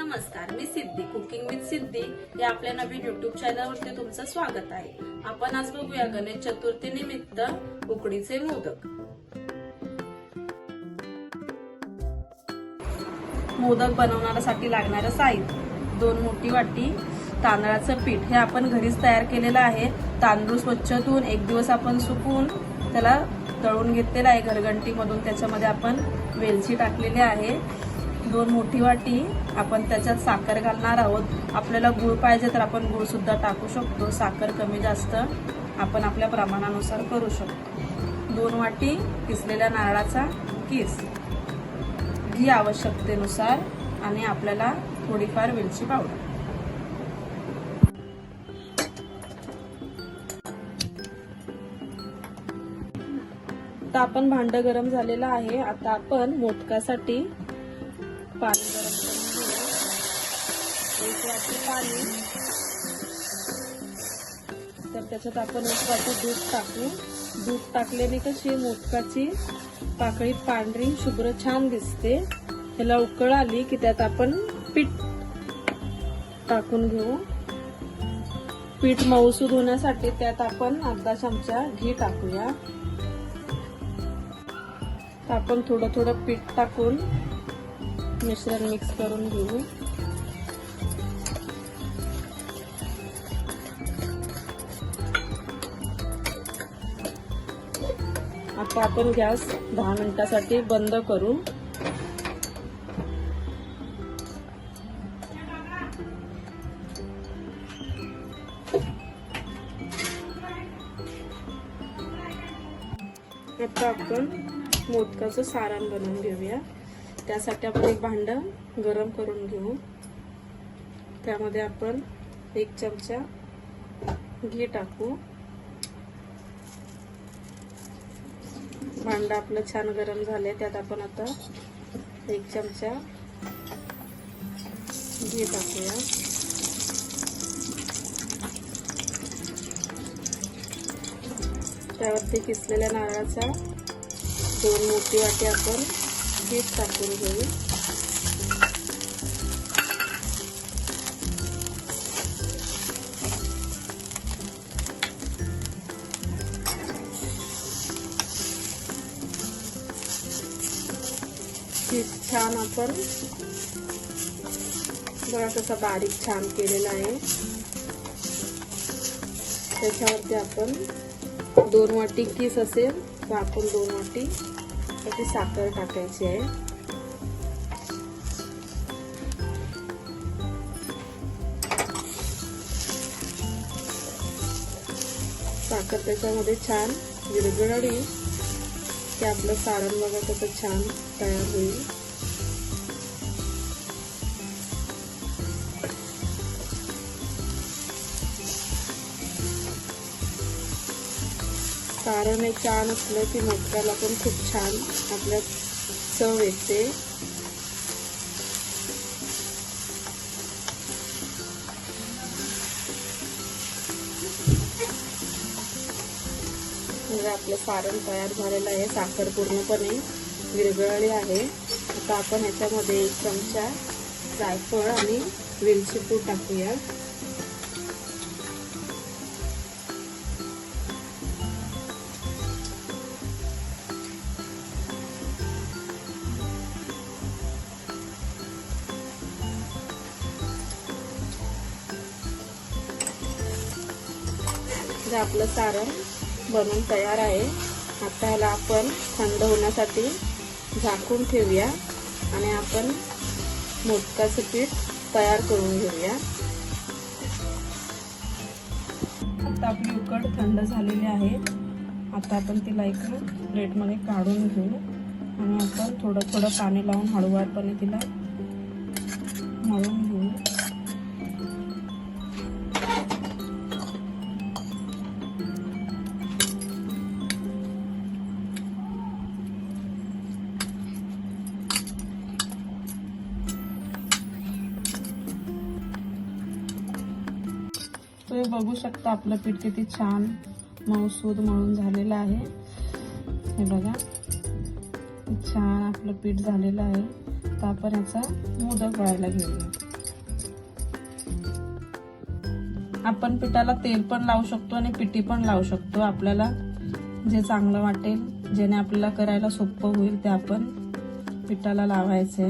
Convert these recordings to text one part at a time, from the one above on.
नमस्कार, मी सिद्धी cooking with सिद्धी या आपल्या नवीन युट्यूब चॅनलवरती तुमचं स्वागत आहे. आपण आज बघूया गणेश चतुर्थी निमित्त उकडीचे मोदक. मोदक बनवण्यासाठी लागणारं साहित्य: 2 मोठी वाटी तांदळाचं पीठ. हे आपण घरीच तयार केलेलं आहे. तांदूळ स्वच्छ धुवून 1 दिवस आपण सुकवून त्याला तळून घेतलेला आहे घरघंटीमधून. त्याच्यामध्ये आपण वेलची टाकलेली आहे. 2 मोठी वाटी आपण त्याच्यात साखर घालणार आहोत. आपल्याला गूळ पाहिजे तर आपण गूळ सुद्धा टाकू शकतो. साखर कमी जास्त आपण आपल्या प्रमाणानुसार करू शकतो. 2 वाटी किसलेल्या नारळाचा किस, घी आवश्यकतेनुसार आणि आपल्याला थोडीफार वेलची पावडर. आता आपण भांड गरम झालेलं आहे. आता आपण मोदकासाठी पाणी गरम करून घेऊ. 1 वाटी पाणी, तर त्याच्यात आपण 1 वाटी दूध टाकू. दूध टाकल्याने कशी मोदकाची पाकळी पांढरी शुभ्र छान दिसते. त्याला उकळ आली की त्यात आपण पीठ टाकून घेऊ. पीठ मऊसूद होण्यासाठी त्यात आपण अर्धा चमचा घी टाकूया. आपण थोडं थोडं पीठ टाकून मिश्रण मिक्स करून घेऊ. आता आपण गॅस 10 मिनिटांसाठी बंद करू. आता आपण मोदकाचं सारण बनवून घेऊया. त्यासाठी आपण एक भांड गरम करून घेऊ. त्यामध्ये आपण 1 चमचा घी टाकू. भांड आपलं छान गरम झाले. त्यात आपण आता 1 चमचा घी टाकूया. त्यावरती किसलेल्या नारळाचा 2 मोठी वाटी आपण पीठ टाकून घेऊ. पीठ छान आपण बघा कसं बारीक छान केलेलं आहे. त्याच्यावरती आपण 2 वाटी किस असेल तर आपण 2 वाटी त्याची साखर टाकायची आहे. साखर त्याच्यामध्ये छान विरघळली की आपलं सारण बघा कसं छान तयार होईल. सारण हे छान असलं की मोदकाला पण खूप छान आपल्या चव येते. म्हणजे आपलं सारण तयार झालेलं आहे. साखर पूर्णपणे विरघळली आहे. आता आपण ह्याच्यामध्ये 1 चमचा जायफळ आणि वेलची पूड टाकूया. आपलं सारण बनवून तयार आहे. आता ह्याला आपण थंड होण्यासाठी झाकून ठेवूया आणि आपण मोदकाचं पीठ तयार करून घेऊया. आता आपली उकड थंड झालेली आहे. आता आपण तिला एका प्लेटमध्ये काढून घेऊ आणि आपण थोडं थोडं पाणी लावून हळूवारपणे तिला मळून घेऊ. तुम्ही बघू शकता आपलं पीठ किती छान मऊसूद मळून झालेलं आहे. हे बघा छान आपलं पीठ झालेलं आहे. तर आपण याचा मोदक वळायला घेऊया. आपण पिठाला तेल पण लावू शकतो आणि पिठी पण लावू शकतो, आपल्याला जे चांगलं वाटेल, जेणे आपल्याला करायला सोपं होईल ते आपण पिठाला लावायचे.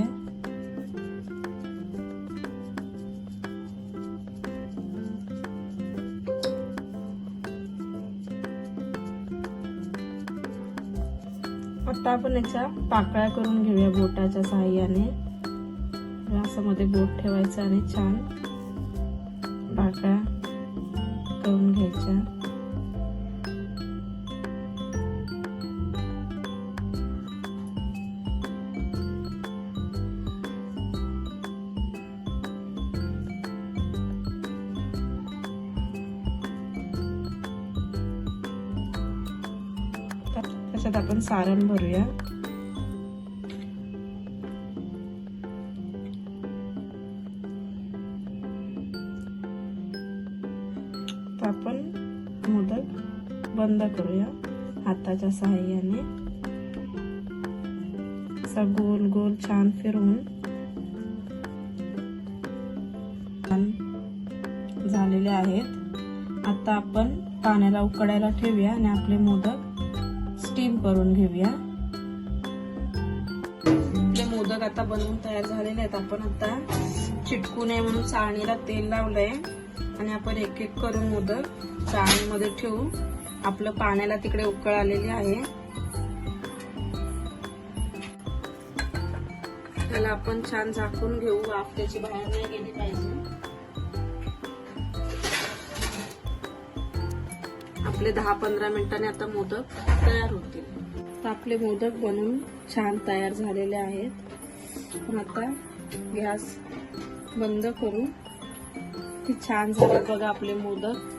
आता आपण याच्या पाकळ्या करून घेऊया बोटाच्या साहाय्याने. असं मध्ये बोट ठेवायचं आणि छान पाकळ्या करून घ्यायच्या. त्याच्यात आपण सारण भरूया. आपण मोदक बंद करूया हाताच्या सहाय्याने. असा गोल गोल छान फिरवून झालेले आहेत. आता आपण पाण्याला उकळायला ठेवूया आणि आपले मोदक स्टीम करून घेऊया. आपले मोदक आता बनवून तयार झालेले आहेत. आपण आता चिटकू नये म्हणून चाळणीला तेल लावलंय आणि आपण एक एक करून मोदक चाळणीमध्ये ठेवू. आपलं पाण्याला तिकडे उकळ आलेली आहे. त्याला आपण छान झाकून घेऊ, वाफ त्याची बाहेर नाही गेली पाहिजे. आपले 10-15 मिनिटांनी आता मोदक तयार होतील. तर आपले मोदक बनवून छान तयार झालेले आहेत. पण आता गॅस बंद करू. किती छान झाले बघा आपले मोदक.